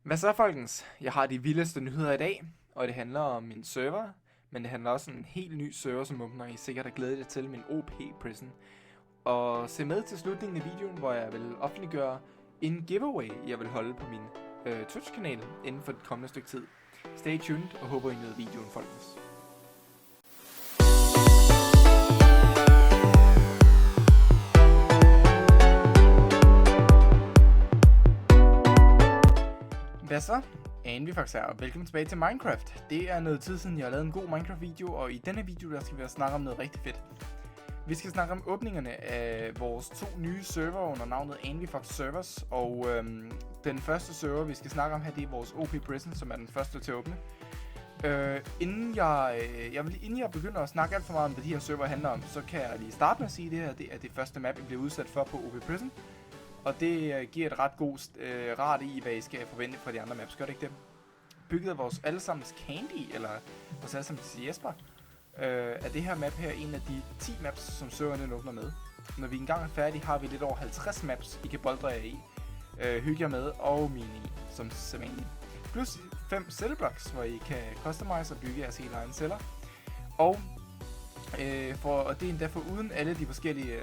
Hvad så, folkens? Jeg har de vildeste nyheder i dag, og det handler om min server, men det handler også om en helt ny server, som åbner. I sikkert har glædet jer til, min OP Prison. Og se med til slutningen af videoen, hvor jeg vil offentliggøre en giveaway, jeg vil holde på min Twitch-kanal inden for det kommende stykke tid. Stay tuned, og håber I nyder videoen, folkens. Hvad så? Anvifax her, og velkommen tilbage til Minecraft. Det er noget tid siden, jeg har lavet en god Minecraft-video, og i denne video, der skal vi snakke om noget rigtig fedt. Vi skal snakke om åbningerne af vores to nye server under navnet Anvifax Servers, og den første server, vi skal snakke om her, det er vores OP Prison, som er den første til at åbne. Inden jeg begynder at snakke alt for meget om, hvad de her server handler om, så kan jeg lige starte med at sige, at det her det er det første map, jeg bliver udsat for på OP Prison. Og det giver et ret god ret i, hvad I skal forvente fra de andre maps. Gør det ikke det? Bygget af vores allesammens Candy, eller vores allesammens Jesper, er det her map her en af de 10 maps, som serveren åbner med. Når vi engang er færdige, har vi lidt over 50 maps, I kan boldre jer i, hygge jer med, og mini som sædvanligt. Plus 5 celleblocks, hvor I kan customize og bygge jeres helt egen celler. Og det er endda for uden alle de forskellige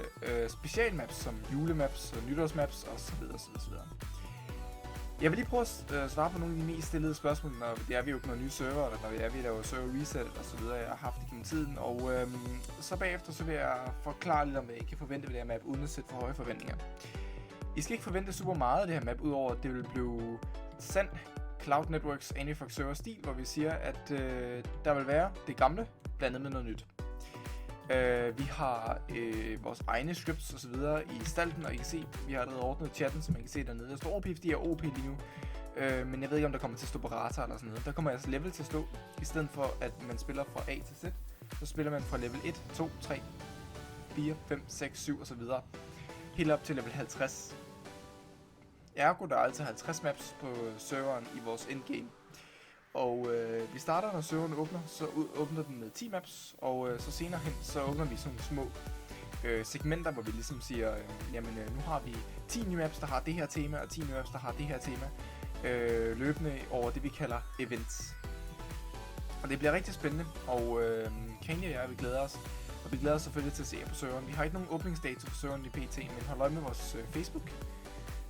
specialmaps, som julemaps og nytårsmaps osv. Jeg vil lige prøve at svare på nogle af de mest stillede spørgsmål, når vi åbner nye server, eller når vi laver server reset osv. jeg har haft igennem tiden. Og så bagefter så vil jeg forklare lidt om, hvad I kan forvente ved det her map, uden at sætte for høje forventninger. I skal ikke forvente super meget af det her map, udover at det vil blive sand Cloud Networks Anvifax server stil, hvor vi siger, at der vil være det gamle, blandet med noget nyt. Vi har vores egne scripts og så videre i stalten, og I kan se, vi har allerede ordnet chatten, som man kan se dernede. Der står OP50 og OP lige nu, men jeg ved ikke, om der kommer til at stå barater eller sådan noget. Der kommer altså level til at stå, i stedet for at man spiller fra A til Z, så spiller man fra level 1, 2, 3, 4, 5, 6, 7 og så videre, helt op til level 50. Ergo, der er altså 50 maps på serveren i vores endgame. Og vi starter, når serveren åbner, så åbner den med 10 maps, og så senere hen, så åbner vi sådan små segmenter, hvor vi ligesom siger, nu har vi 10 nye maps, der har det her tema, og 10 nye maps, der har det her tema, løbende over det, vi kalder events. Og det bliver rigtig spændende, og Candy og jeg, vi glæder os, og vi glæder os selvfølgelig til at se jer på serveren. Vi har ikke nogen åbningsdato på serveren i PT, men hold øje med vores Facebook.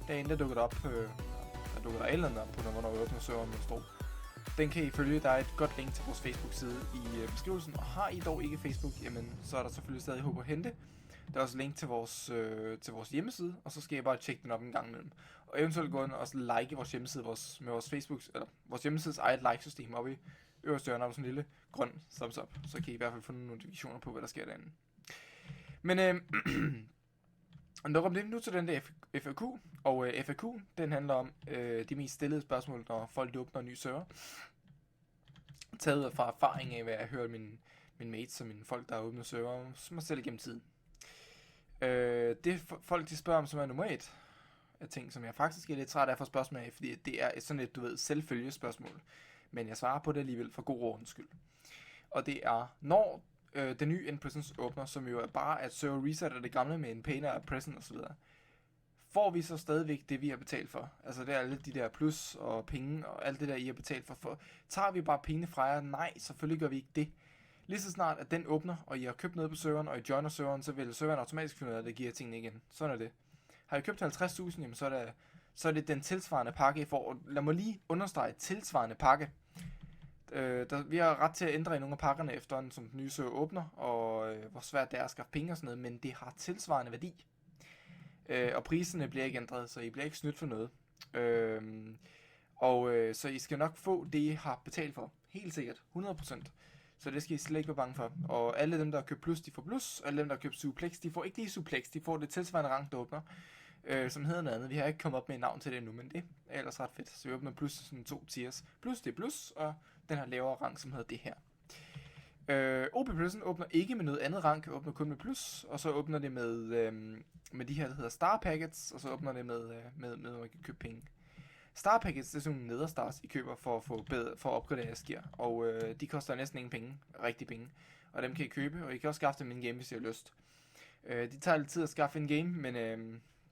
Derinde, der dukker der op, der dukker der et eller andet op på, hvornår vi åbner serveren, hvor står. Den kan I følge, der er et godt link til vores Facebook-side i beskrivelsen, og har I dog ikke Facebook, jamen så er der selvfølgelig stadig håb at hente. Der er også link til vores hjemmeside, og så skal I bare tjekke den op en gang imellem. Og eventuelt gå ind og også like vores hjemmeside med vores Facebook, eller vores hjemmesides eget like-system oppe i øverste hjørne, og sådan en lille grøn thumbs up, så kan I i hvert fald få nogle notifikationer på, hvad der sker derinde. Men og kom det nu til den der FAQ, og FAQ, den handler om de mest stillede spørgsmål, når folk åbner en ny server. Taget fra erfaring af, hvad jeg har hørt min mates og mine folk, der har åbnet server, som mig selv igennem tiden. Det folk, de spørger om, som er nummer 1 af ting, som jeg faktisk er lidt træt af at få spørgsmål af, fordi det er sådan et, selvfølge spørgsmål. Men jeg svarer på det alligevel for god ordens skyld. Og det er, når den nye End Prisons åbner, som jo er bare at server reset af det gamle med en pænere present osv., får vi så stadigvæk det, vi har betalt for? Altså det er alle de der plus og penge og alt det der, I har betalt for. Tager vi bare pengene fra jer? Nej, selvfølgelig gør vi ikke det. Lige så snart, at den åbner, og I har købt noget på serveren, og I joiner serveren, så vil serveren automatisk finde ud af, at det giver tingene igen. Sådan er det. Har I købt 50.000, jamen så er det den tilsvarende pakke, I får. Og lad mig lige understrege tilsvarende pakke. Vi har ret til at ændre i nogle af pakkerne efter, som den nye server åbner, og hvor svært det er at skaffe penge og sådan noget, men det har tilsvarende værdi. Og priserne bliver ikke ændret, så I bliver ikke snydt for noget. Så I skal nok få det, I har betalt for. Helt sikkert. 100%. Så det skal I slet ikke være bange for. Og alle dem, der har købt plus, de får plus. Og alle dem, der har købt suplex, de får ikke det suplex. De får det tilsvarende rang, der åbner. Som hedder noget andet. Vi har ikke kommet op med et navn til det endnu, men det er ellers ret fedt. Så vi åbner plus sådan 2 tiers. Plus det er plus, og den har lavere rang, som hedder det her. OP Prison åbner ikke med noget andet rank, åbner kun med plus, og så åbner det med de her, der hedder Star Packets, og så åbner det med at man kan købe penge. Star Packets, det er sådan nogle nederstars, I køber for at opgradere jeres gear, og de koster næsten ingen penge, rigtig penge, og dem kan I købe, og I kan også skaffe dem i en game, hvis I har lyst. De tager lidt tid at skaffe en game,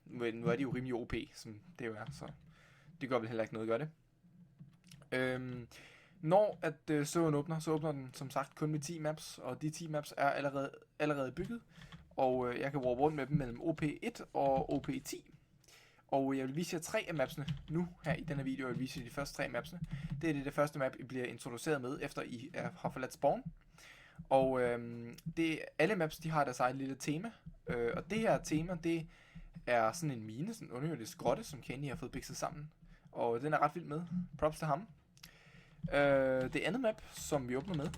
men nu er de jo rimelig OP, som det jo er, så det gør vel heller ikke noget, gør det? Når at serveren åbner, så åbner den som sagt kun med 10 maps, og de 10 maps er allerede bygget, og jeg kan warpe rundt med dem mellem OP1 og OP10. Og jeg vil vise jer 3 af mapsene nu her i denne video. Jeg vil vise jer de første 3 mapsene. Det er det første map, I bliver introduceret med, efter I har forladt spawn. Og alle maps, de har deres eget lille tema. Og det her tema, det er sådan en mine, sådan en underjordisk grotte, som Candy har fået bikset sammen. Og den er ret vild med. Props til ham. Det andet map, som vi åbner med,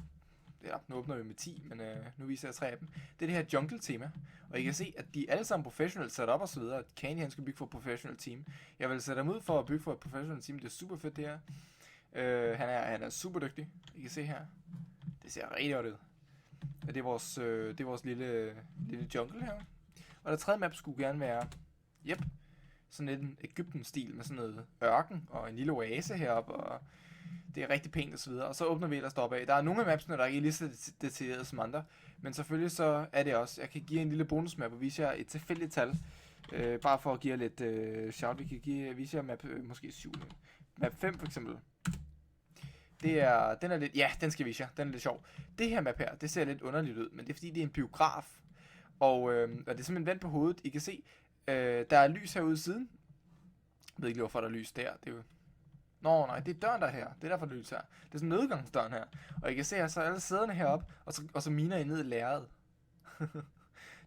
ja, nu åbner vi med 10, men nu viser jeg 3 af dem. Det er det her jungle-tema, og I kan se, at de er alle sammen professionelt sat op og så videre. Candy, han skal bygge for et professional team. Jeg vil sætte ham ud for at bygge for et professional team. Det er super fedt, det her. Han er super dygtig. I kan se her. Det ser rigtig godt ud. Og det er vores lille jungle her. Og det tredje map skulle gerne være, sådan lidt en Egypten-stil med sådan noget ørken og en lille oase heroppe, og det er rigtig pænt og så videre. Og så åbner vi ellers deroppe af. Der er nogle af mapsene, der er ikke lige så detaljeret som andre, men selvfølgelig så er det også. Jeg kan give en lille bonusmap og vise jer et tilfældigt tal, bare for at give jer lidt shout. Vi kan vise jer map måske 7. Map 5 for eksempel. Den er lidt, ja, den skal jeg vise jer. Den er lidt sjov. Det her map her, det ser lidt underligt ud, men det er fordi det er en biograf. Og det er simpelthen vendt på hovedet. I kan se, der er lys herude i siden. Jeg ved ikke, hvorfor der er lys der. Det er jo... Nå, nej, det er døren der her. Det er derfor, der er lys her. Det er sådan en nødgangsdøren her. Og I kan se, at så er alle sæderne heroppe, og så miner I ned i lærredet.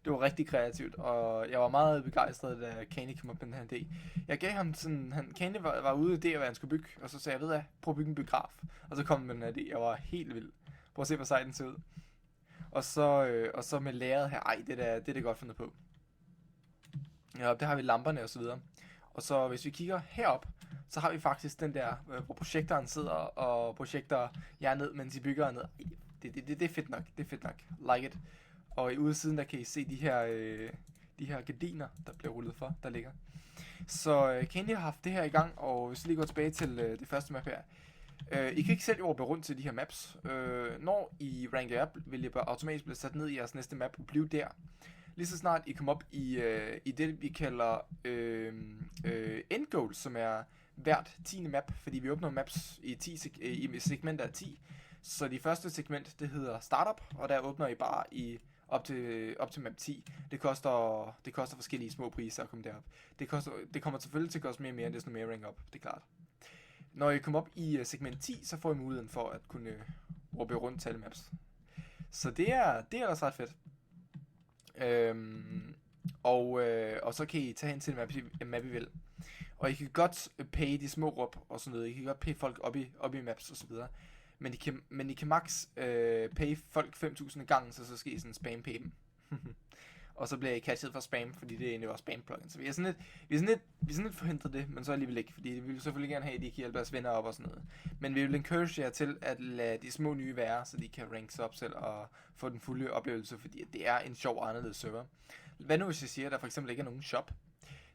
Det var rigtig kreativt, og jeg var meget begejstret, da Candy kom op med den her idé. Jeg gav ham sådan, Candy var ude i det, hvad han skulle bygge, og så sagde jeg, ved jeg, prøv at bygge en biograf. Og så kom den med den her idé. Jeg var helt vild. Prøv at se, hvor sej den ser ud. Og så med lærredet her, det er det godt fundet på. Ja, der har vi lamperne og så videre. Og så hvis vi kigger herop, så har vi faktisk den der, hvor projektoren sidder og projekter jer ned, mens I bygger ned. Det er fedt nok, det er fedt nok. Like it. Og i udsiden, der kan I se de her gardiner, der bliver rullet for, der ligger. Så Candy har haft det her i gang, og hvis vi lige går tilbage til det første map her. I kan ikke selv warpe rundt til de her maps. Når I ranker op, vil I bare automatisk blive sat ned i jeres næste map og blive der. Lige så snart I kommer op i det, vi kalder end goal, som er hvert 10. map, fordi vi åbner maps i segmenter af 10. Så de første segment, det hedder startup, og der åbner I bare op til map 10. Det koster forskellige små priser at komme derop. Det kommer selvfølgelig til at koste mere end det, mere rank op, det er klart. Når I kommer op i segment 10, så får I muligheden for at kunne warpe rundt til alle maps. Så det er ellers ret fedt. Og så kan I tage hen til en map I vil. Og I kan godt pay de små råb og sådan noget. I kan godt pay folk op i maps og så videre. Men I kan max pay folk 5.000 gange, så skal I sådan spam pay dem. Og så bliver I catchet for spam, fordi det er egentlig vores spam plugin. Så vi er sådan lidt forhindret det, men så alligevel ikke, fordi vi vil selvfølgelig gerne have, at de kan hjælpe deres venner op og sådan noget. Men vi vil encourage jer til at lade de små nye være, så de kan rank sig op selv og få den fulde oplevelse, fordi det er en sjov og anderledes server. Hvad nu hvis jeg siger, at der for eksempel ikke er nogen shop?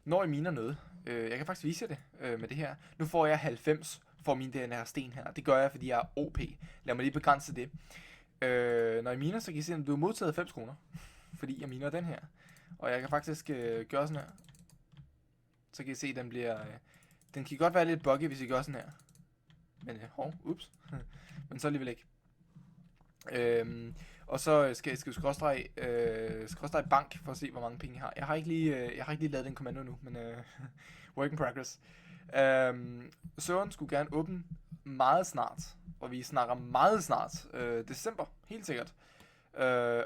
Når I miner noget, jeg kan faktisk vise jer det med det her. Nu får jeg 90 for min den her sten her. Det gør jeg, fordi jeg er OP. Lad mig lige begrænse det. Når I miner, så kan I se, at du har modtaget 90 kroner. Fordi jeg miner den her. Og jeg kan faktisk gøre sådan her. Så kan I se, at den bliver... den kan godt være lidt buggy, hvis I gør sådan her. Men ups. Men så alligevel ikke. Og så skal jeg skråstrege bank for at se, hvor mange penge jeg har. Jeg har ikke lige lavet den kommando nu, men work in progress. Serveren skulle gerne åbne meget snart. Og vi snakker meget snart. December, helt sikkert.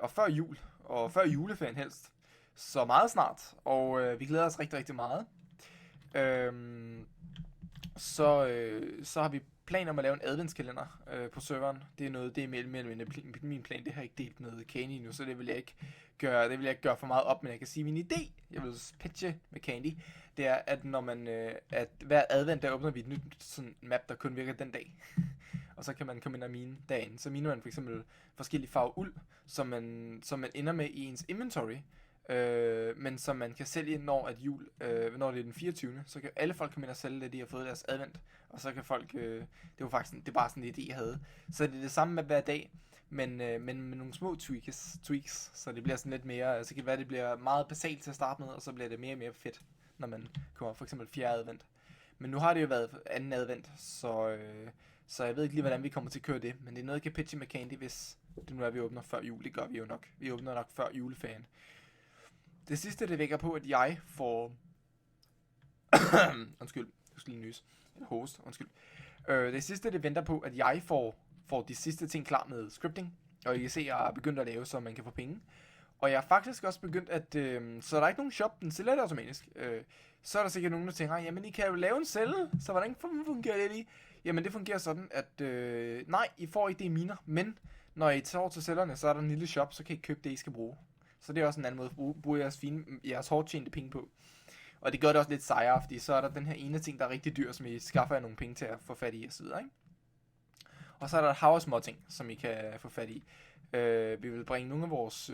Og før jul. Og før juleferien helst. Så meget snart. Og vi glæder os rigtig, rigtig meget. Så har vi planer om at lave en adventskalender på serveren. Det er mellem min plan. Det har jeg ikke delt med Candy nu, så det vil jeg ikke gøre for meget op. Men jeg kan sige, min idé, jeg vil pitche med Candy, det er, at når man at hver advent, der åbner vi et nyt sådan map, der kun virker den dag. Og så kan man komme ind og mine dagen. Så miner man for eksempel forskellige farver uld, som man ender med i ens inventory. Men som man kan sælge, når det er den 24. Så kan alle folk komme ind og sælge det, de har fået deres advent. Og så kan folk, det er bare sådan en idé, jeg havde. Så det er det samme med hver dag, men med nogle små tweaks, så det bliver sådan lidt mere, så kan det være, det bliver meget basalt til at starte med, og så bliver det mere og mere fedt, når man kommer for eksempel 4. advent. Men nu har det jo været 2. advent, Så jeg ved ikke lige, hvordan vi kommer til at køre det, men det er noget, jeg kan pitche med Candy, hvis det nu er, vi åbner før jul. Det gør vi jo nok. Vi åbner nok før juleferien. Det sidste, det vækker på, at jeg får... undskyld, jeg skal lige nys. Host, undskyld. Det sidste, det venter på, at jeg får de sidste ting klar med scripting. Og I kan se, at jeg er begyndt at lave, så man kan få penge. Og jeg er faktisk også begyndt at... så der er ikke nogen shop, den sælger det automatisk. Så er der sikkert nogen, der tænker, jamen I kan jo lave en celle, så hvordan fungerer det lige? Jamen det fungerer sådan, at nej, I får ikke det i miner, men når I tager til cellerne, så er der en lille shop, så kan I købe det, I skal bruge. Så det er også en anden måde at bruge jeres hårdt tjente penge på. Og det gør det også lidt sejere, fordi så er der den her ene ting, der er rigtig dyr, som I skaffer jer nogle penge til at få fat i osv. Ikke? Og så er der et hav af små ting, som I kan få fat i. Vi vil bringe nogle af vores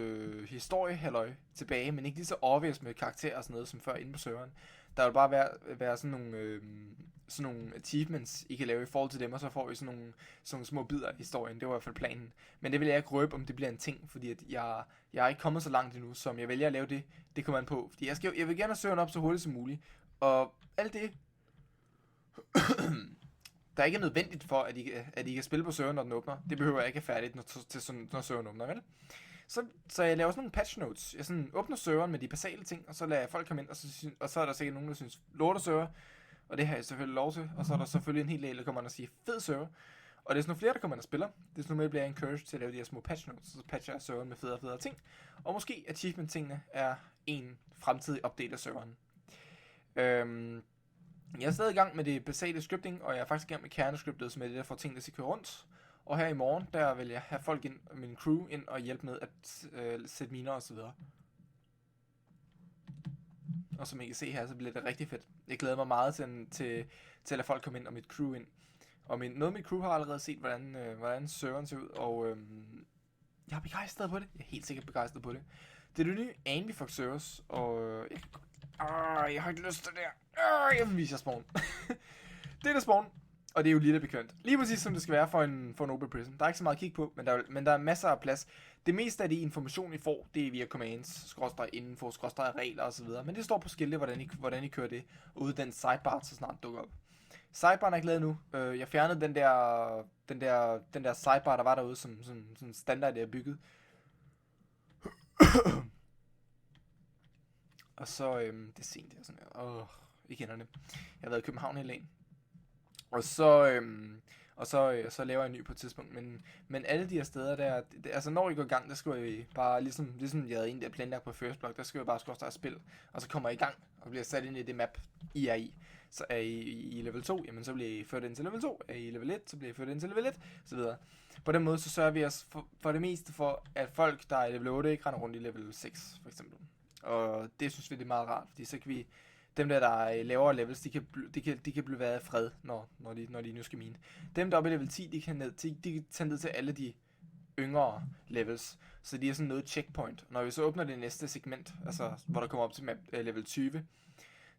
historiehalløj tilbage, men ikke lige så obvious med karakterer og sådan noget som før inde på serveren. Der vil bare være sådan nogle achievements, I kan lave i forhold til dem, og så får vi sådan nogle små bidder af historien. Det var i hvert fald planen. Men det vil jeg ikke røbe, om det bliver en ting, fordi at jeg er ikke kommet så langt endnu, som jeg vælger at lave det. Det kommer an på, fordi jeg vil gerne have serveren op så hurtigt som muligt. Og alt det... der er ikke nødvendigt for, at I kan spille på serveren, når den åbner. Det behøver jeg ikke have færdigt, når serveren åbner, vel? Så jeg laver sådan nogle patch notes. Jeg sådan åbner serveren med de basale ting, og så lader jeg folk komme ind, og så er der sikkert nogen, der synes, lorte server, og det har jeg selvfølgelig lov til. Og så er der selvfølgelig en hel del, der kommer ind og siger, fed server. Og det er sådan nogle flere, der kommer ind og spiller. Det er sådan noget med, at jeg bliver encouraged til at lave de her små patch notes. Så patcher jeg serveren med federe ting. Og måske achievement-tingene er en fremtidig update af serveren. Jeg er stadig i gang med det basale scripting, og jeg er faktisk i gang med kernescriptet, som er det, der får tingene til at køre rundt. Og her i morgen, der vil jeg have folk ind, min crew ind og hjælpe med at sætte miner og så videre. Og som I kan se her, så bliver det rigtig fedt. Jeg glæder mig meget til at lade folk komme ind og mit crew ind. Og noget af mit crew har allerede set, hvordan serveren ser ud, og jeg er begejstret på det. Jeg er helt sikkert begejstret på det. Det er det nye Anvifox servers, og jeg har ikke lyst til det her. Jeg vil vise jer spawn. Det er der spawn, og det er jo lidt bekvemt. Lige præcis som det skal være for en open prison. Der er ikke så meget at kigge på, men der er masser af plads. Det meste af de information, I får, det er via commands, info, regler osv. Men det står på skilte, hvordan I kører det, ude den sidebar, så snart dukker op. Sidebaren er ikke lavet nu. Jeg fjernede den der sidebar, der var derude, som standard, det er bygget. Og så, det er sent her, sådan her. I kender det. Jeg har været i København hele dagen. Og så laver jeg en ny på et tidspunkt. Men alle de her steder der, altså når I går i gang, der skal I bare, ligesom jeg havde en der planlagt på First Block, der skal I bare starte spil. Og så kommer I i gang og bliver sat ind i det map, I er i. Så er I level 2, jamen så bliver I ført ind til level 2. Er I level 1, så bliver I ført ind til level 1, så videre. På den måde, så sørger vi os for det meste for, at folk, der er i level 8, ikke render rundt i level 6, for eksempel. Og det synes vi, det er meget rart, fordi så kan vi... Dem der er lavere levels, de kan blive været i fred, når de nu skal mine. Dem der er oppe i level 10, de kan tage ned til alle de yngre levels. Så de er sådan noget checkpoint. Når vi så åbner det næste segment, altså hvor der kommer op til level 20,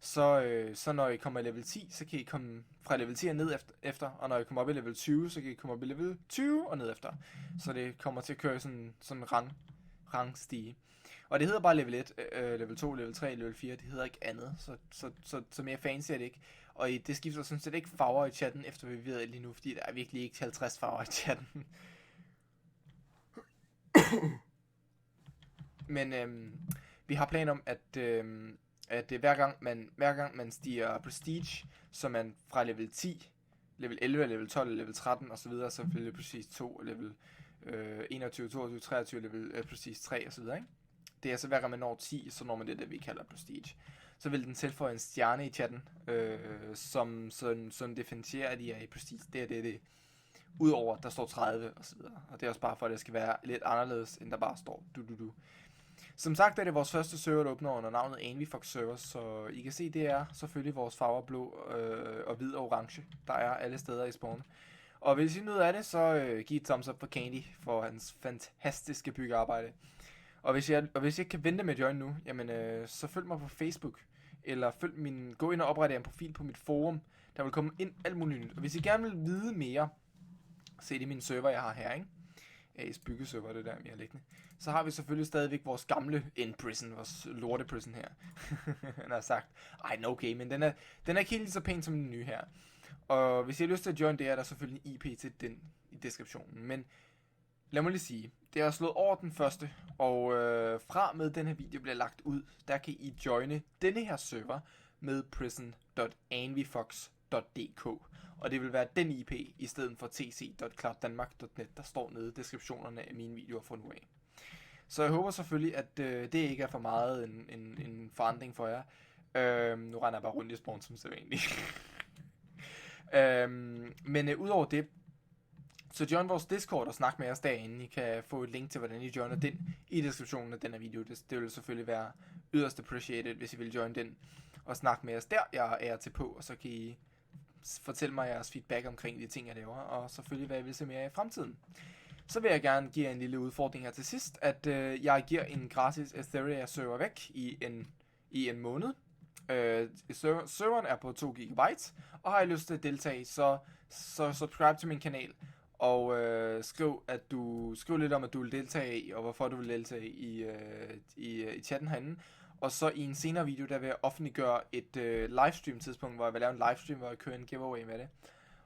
så når I kommer i level 10, så kan I komme fra level 10 og ned efter. Og når I kommer op i level 20, så kan I komme op i level 20 og ned efter. Så det kommer til at køre sådan en rangstige. Og det hedder bare level 1, level 2, level 3, level 4, det hedder ikke andet, så mere fancy er det ikke. Og det skifter sådan set ikke farver i chatten, efter vi ved lige nu, fordi der er virkelig ikke 50 farver i chatten. Men vi har planer om, at hver gang man stiger prestige, så man fra level 10, level 11, level 12, level 13 osv., så vil det præcis 2, level 21, 22, 23, level præcis 3 osv., ikke? Det er altså hver gang man når 10, så når man det, vi kalder prestige. Så vil den tilføje en stjerne i chatten, som differentierer, at de er i prestige. Det er det. Udover, der står 30 og så videre. Og det er også bare for, at det skal være lidt anderledes, end der bare står du. Som sagt er det vores første server, der åbner under navnet Anvifox Servers, så I kan se, det er selvfølgelig vores farver blå og hvid og orange, der er alle steder i spawn. Og hvis I nyder af det, så giv et thumbs up for Candy for hans fantastiske byggearbejde. Og hvis jeg ikke kan vente med at join nu, jamen så følg mig på Facebook, eller gå ind og oprette en profil på mit forum, der vil komme ind alt muligt nyt. Og hvis I gerne vil vide mere, se det i min server, jeg har her, ikke? AS byggeserver, det der, vi har liggende. Så har vi selvfølgelig stadigvæk vores gamle prison, vores lorteprison her. Han har sagt, ej, okay, men den er ikke helt lige så pæn som den nye her. Og hvis I har lyst til at join det, er der selvfølgelig en IP til den i deskriptionen. Men lad mig lige sige, det er slået over den første, og fra med den her video bliver lagt ud, der kan I joine denne her server med prison.anvifox.dk. Og det vil være den IP i stedet for tc.clouddanmark.net, der står nede i deskriptionerne af mine videoer fra nu af. Så jeg håber selvfølgelig, at det ikke er for meget en forandring for jer. Nu render jeg bare rundt i spawn som sædvanligt. Men udover det, så join vores Discord og snak med os derinde. I kan få et link til, hvordan I joiner den i deskriptionen af den her video. Det vil selvfølgelig være yderst appreciated, hvis I vil join den og snakke med os der. Jeg er til på, og så kan I fortælle mig jeres feedback omkring de ting, jeg laver, og selvfølgelig, hvad jeg vil se mere i fremtiden. Så vil jeg gerne give jer en lille udfordring her til sidst, at jeg giver en gratis Ethereum-server væk i en måned. Serveren er på 2 GB, og har I lyst til at deltage, så subscribe til min kanal, og skriv lidt om, at du vil deltage i, og hvorfor du vil deltage i chatten herinde. Og så i en senere video, der vil jeg offentliggøre et livestream tidspunkt, hvor jeg vil lave en livestream, hvor jeg kører en giveaway med det.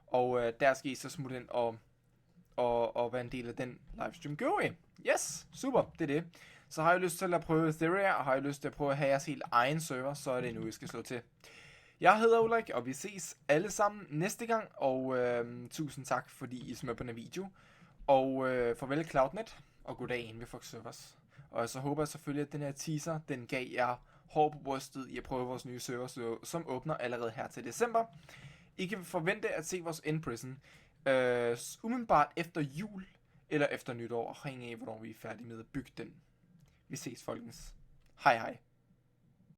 Og der skal I så smutte ind og være en del af den livestream giveaway. Yes, super, det er det. Så har I lyst til at prøve Ethereum, og har I lyst til at prøve at have jeres helt egen server, så er det nu, I skal slå til. Jeg hedder Ulrik, og vi ses alle sammen næste gang, og tusind tak, fordi I smed på den video. Og farvel Cloudnet, og goddag Anvifox Servers. Og så håber jeg selvfølgelig, at den her teaser, den gav jer hår på brystet i at prøve vores nye server, som åbner allerede her til december. I kan forvente at se vores Endprison umiddelbart efter jul, eller efter nytår, afhængig af, hvornår vi er færdige med at bygge den. Vi ses, folkens. Hej hej.